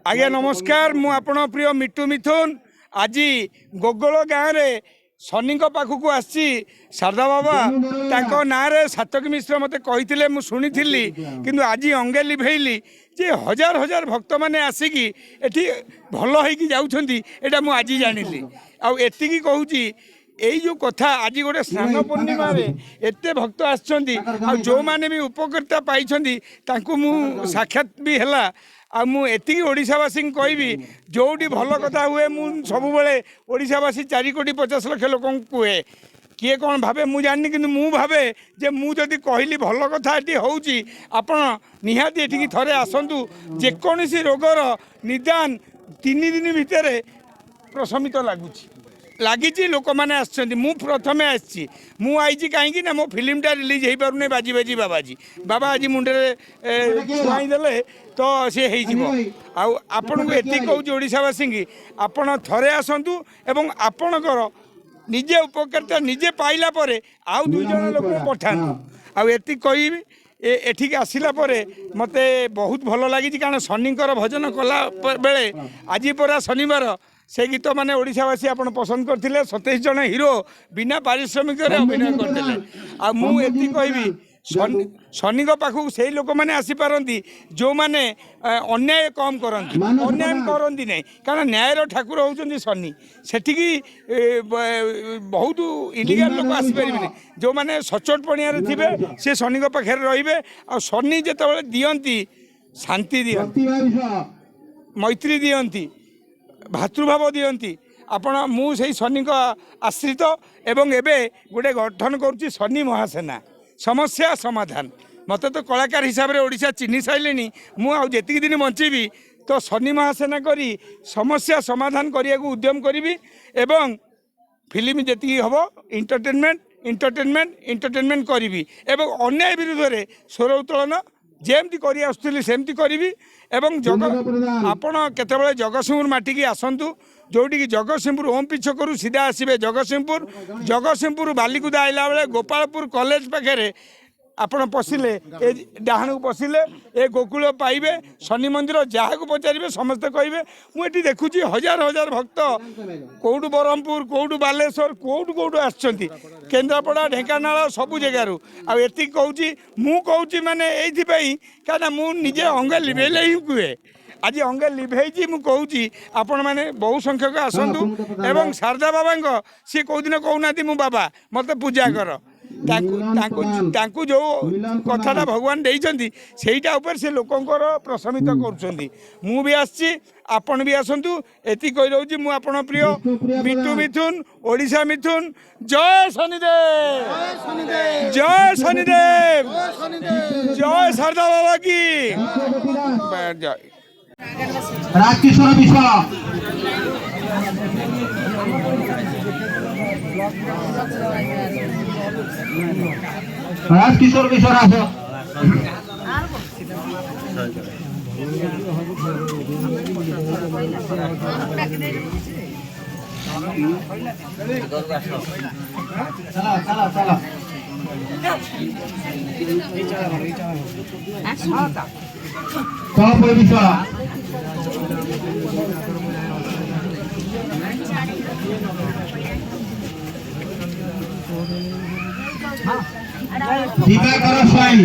आज्ञा नमस्कार मु आपण प्रिय मिट्टू मिथुन आज गोगोल गाँव में शनि पाखक आसी शारदा बाबा तांको ना रे सातकी मिश्र मते कही मुझी कि आज अंगे लिभेली जे हजार हजार भक्त मैंने आसिकी एठी भल होइकी जाउछंती एटा मु आज जानिली आती कहूँ यही जो कथा आज गोटे स्नान पूर्णिमा एते भक्त आछंती जो माने भी उपकृता पाई साक्षात भी है आती ओडावासी कहबी जोटी भल कथा हुए मुझे सब ओडावासी 4 कोटी 50 लाख लोक कहे किए कौन भावे मुझे जानी कि मु भावे जे मुझे कहली भल कथा ये हूँ आपण निहाती एठिकी थरे आसतु जेकोसी रोगर निदान 3 दिन भितर प्रशमित लगुच लगी लोक मैंने आसु प्रथमे आसी मुझी कहीं मो फिल्मटा रिलीज हो पारे बाजी बाजी बाबाजी बाबा आज मुंडे छुआईदे तो सी आपन को ये कहूँ ओडावासी की आपण थरे आसतु एवं आपणकर निजे उपकृता निजे पाइला परे आउ 2 जन लोक पठातु आती कहबी एठिक आसला मते बहुत भल लगी कारण शनिकर भजन कला बेले आज परा शनिवार से गीत माने ओडावासी आप पसंद करते 27 जन हीरो बिना पारिश्रमिक अभिनय करते मुझे कहबी शनि पाखक से लोक मैंने आसीपारती जो मैंने अन्याय कम करती अन्याय करती नहीं कारण न्यायर ठाकुर होउछंती शनि सेठिकी बहुत इलिगाल लोक आसीपारे जो मैंने सचोट पणिया थे से शनि पाखे रे आ शनि जिते दियंती शांति दियंती मैत्री दियंती भातृभाव दियंती आपण मुझे शनि आश्रित एवं एबे गोटे गठन करुच्ची शनि महासेना समस्या समाधान मत तो कलाकार हिसाब से ओडिशा चिन्ह सारे मुझे दिन बंचीबी तो शनि महासेना करी समस्या समाधान करने को उद्यम करी एवं फिल्म जी हम इंटरटेनमेंट करी एवं अन्याय विरुद्ध में स्वर उत्तोलन जेमती कर आसुली सेमती करी एवं आपण केतबेले जगतसिंहपुर माटिकी आसतु जोटी जगतसिंहपुर ओम पिछकरू सीधा आसबे जगतसिंहपुर बालिकुदा आइला बेले गोपालपुर कॉलेज पाखे आपण पशिले डाहाण को पशिले ए गोकुल पाइबे शनि मंदिर जहाँ को पचारे समस्ते कहे मुझे देखुची हजार हजार भक्त कौटू ब्रह्मपुर कौटू बालेश्वर कौटू कौटू आसछंती केन्द्रापड़ा ढेंकानाल सबू जगार आती कहूँ मुझे माने क्या मुझे अंगे लिभेले ही कहे आज अंगे लिभेजी मुझे कहूँ आपण मैंने बहु संख्यक आसतु एवं शारदा बाबा सी कौ दिन कहना मु बाबा मत पूजा कर तांकु जो कथाटा भगवान देइछंती सेईटा ऊपर से लोकंकर प्रशमित करुछंती मु भी आछि आपण भी आसंतु एति कहि रहउछि मु आपण प्रिय मिट्टू मिथुन ओडिशा मिथुन जय शनिदेव जय शनिदेव जय शारदा बाबा की जय राजकिशोर विश्व राजकिशोर विश्व आसो चला चला कौन विश्व दीपाकर स्वाई